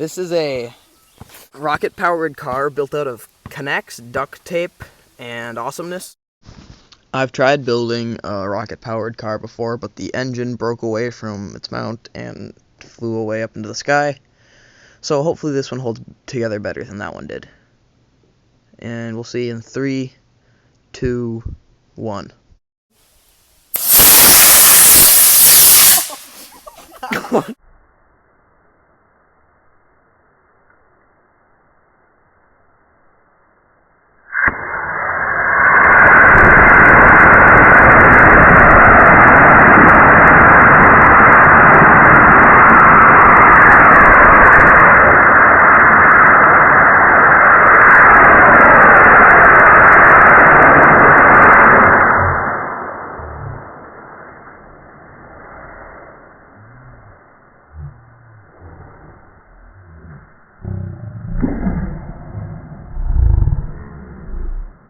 This is a rocket-powered car built out of K'NEX, duct tape, and awesomeness. I've tried building a rocket-powered car before, but the engine broke away from its mount and flew away up into the sky. So hopefully this one holds together better than that one did. And we'll see in 3, 2, 1.